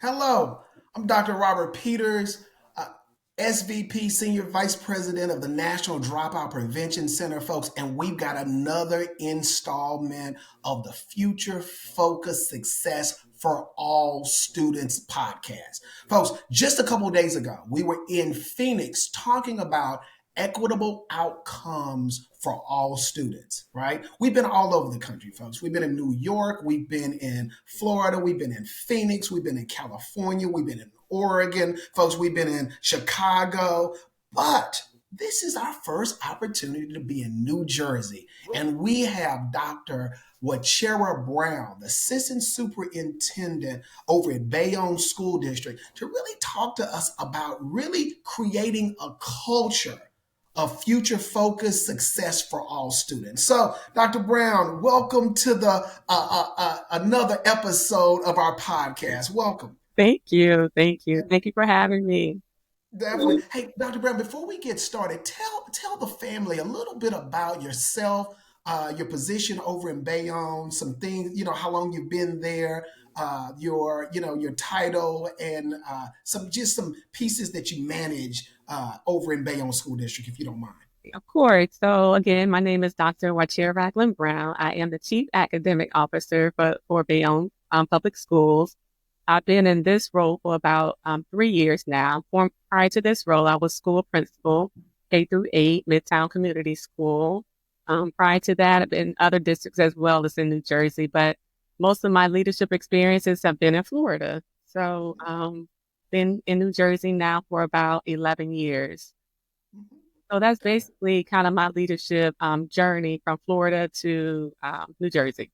Hello, I'm Dr. Robert Peters, uh, SVP, Senior Vice President of the National Dropout Prevention Center, folks, and we've got another installment of the Future Focused Success for All Students podcast. Folks, just a couple of days ago, we were in Phoenix talking about equitable outcomes for all students, right? We've been all over the country, folks. We've been in New York, we've been in Florida, we've been in Phoenix, we've been in California, we've been in Oregon, folks, we've been in Chicago, but this is our first opportunity to be in New Jersey. And we have Dr. Wachera Brown, the assistant superintendent over at Bayonne School District, to really talk to us about really creating a culture of future focused success for all students. So, Dr. Brown, welcome to the another episode of our podcast. Welcome. Thank you. Thank you. Thank you for having me. Definitely. Hey, Dr. Brown, before we get started, tell the family a little bit about yourself, your position over in Bayonne, some things, how long you've been there, your title, and some pieces that you manage over in Bayonne School District, if you don't mind. Of course. So again, my name is Dr. Wachera Brown. I am the Chief Academic Officer for Bayonne Public Schools. I've been in this role for about 3 years now. Prior to this role, I was school principal, K through 8, Midtown Community School. Prior to that, I've been in other districts as well as in New Jersey, but most of my leadership experiences have been in Florida. So been in New Jersey now for about 11 years. So that's basically kind of my leadership journey from Florida to New Jersey.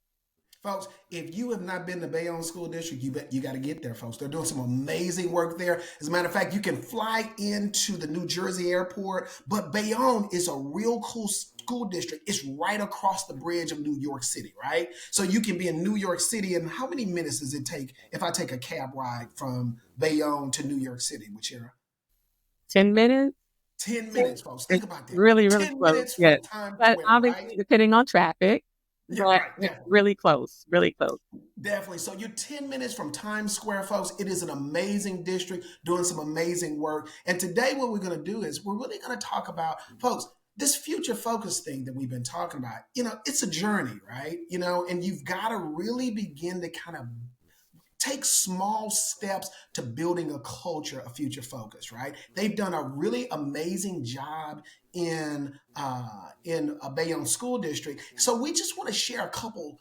Folks, if you have not been to Bayonne School District, you got to get there, folks. They're doing some amazing work there. As a matter of fact, you can fly into the New Jersey airport, but Bayonne is a real cool school district. It's right across the bridge of New York City, right? So you can be in New York City, and how many minutes does it take if I take a cab ride from Bayonne to New York City, Wachera? 10 minutes? 10 minutes, folks. Think It's about that. really, really 10 close. minutes Yes. from Times But Square, right? obviously, depending on traffic, Yeah, but right, it's definitely. really close, really close. Definitely. So you're 10 minutes from Times Square, folks. It is an amazing district doing some amazing work. And today, what we're going to do is we're really going to talk about, folks, this future focus thing that we've been talking about. It's a journey, right? And you've got to really begin to kind of take small steps to building a culture of future focus, right? They've done a really amazing job in a Bayonne School District. So we just want to share a couple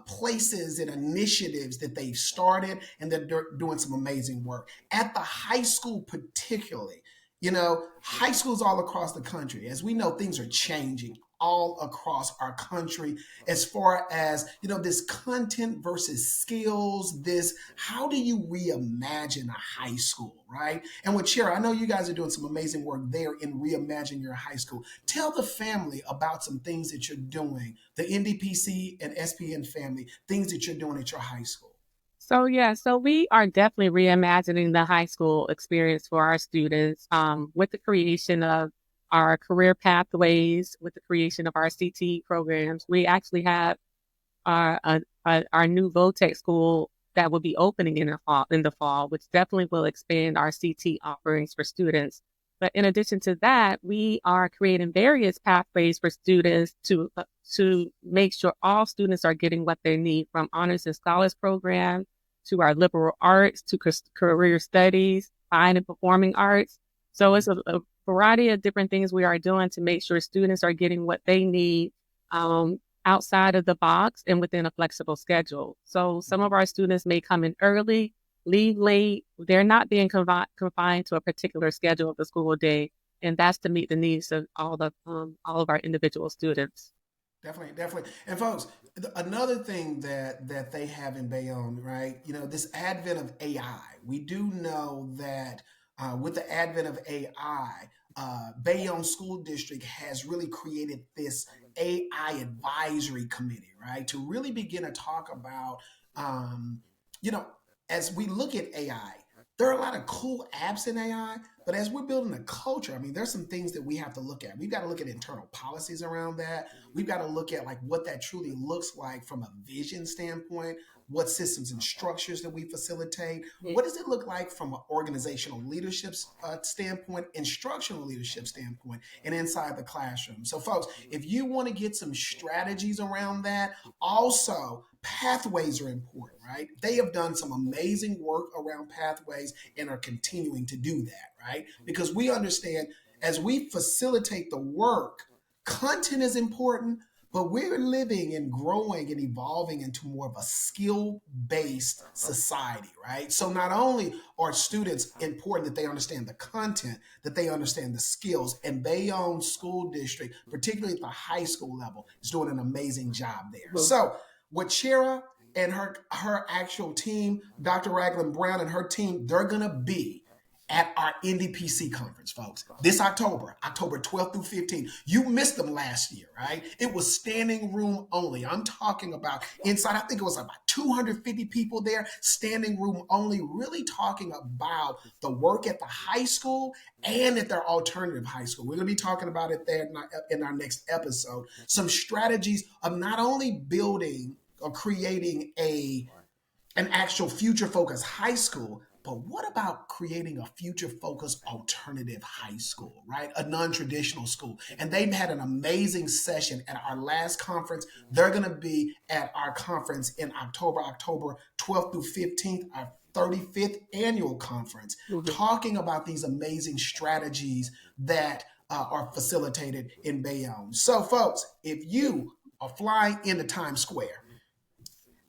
places and initiatives that they've started, and they're doing some amazing work at the high school, particularly. High schools all across the country, as we know, things are changing all across our country as far as this content versus skills. This, how do you reimagine a high school, right? And with Shara, I know you guys are doing some amazing work there in reimagine your high school. Tell the family about some things that you're doing, the NDPC and SPN family, things that you're doing at your high school. So we are definitely reimagining the high school experience for our students with the creation of our career pathways, with the creation of our CTE programs. We actually have our new VOTEC school that will be opening in the fall, which definitely will expand our CT offerings for students. But in addition to that, we are creating various pathways for students to make sure all students are getting what they need, from honors and scholars program to our liberal arts to career studies, fine and performing arts. So it's a variety of different things we are doing to make sure students are getting what they need outside of the box and within a flexible schedule. So some of our students may come in early, leave late. They're not being confined to a particular schedule of the school day, and that's to meet the needs of all of our individual students. Definitely, definitely. And folks, another thing that they have in Bayonne, right? This advent of AI. We do know that with the advent of AI, Bayonne School District has really created this AI advisory committee, right? To really begin to talk about, um, you know, as we look at AI, there are a lot of cool apps in AI, but as we're building a culture, I mean, there's some things that we have to look at. We've got to look at internal policies around that. We've got to look at like what that truly looks like from a vision standpoint. what systems and structures that we facilitate. What does it look like from an organizational leadership standpoint, instructional leadership standpoint, and inside the classroom? So, folks, if you want to get some strategies around that, also pathways are important, right? They have done some amazing work around pathways and are continuing to do that, right? Because we understand as we facilitate the work, content is important, but we're living and growing and evolving into more of a skill-based society, right? So not only are students important that they understand the content, that they understand the skills, and Bayonne School District, particularly at the high school level, is doing an amazing job there. So Wachera and her actual team, Dr. Raglan Brown and her team, they're gonna be at our NDPC conference, folks, this October 12th through 15th. You missed them last year, right? It was standing room only. I'm talking about inside, I think it was about 250 people there, standing room only, really talking about the work at the high school and at their alternative high school. We're going to be talking about it there in our next episode. Some strategies of not only building or creating an actual future-focused high school, but what about creating a future-focused alternative high school, right? A non-traditional school. And they've had an amazing session at our last conference. They're going to be at our conference in October 12th through 15th, our 35th annual conference, talking about these amazing strategies that are facilitated in Bayonne. So, folks, if you are flying into Times Square,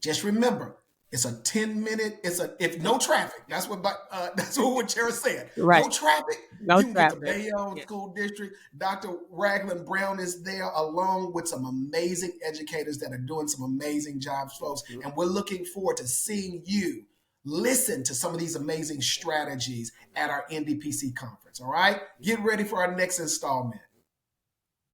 just remember, it's a 10-minute, if no traffic, that's what Wachera said. Right. No traffic, No you can get to traffic. Bayonne School District. Dr. Raglan Brown is there along with some amazing educators that are doing some amazing jobs, folks. And we're looking forward to seeing you listen to some of these amazing strategies at our NDPC conference, all right? Get ready for our next installment.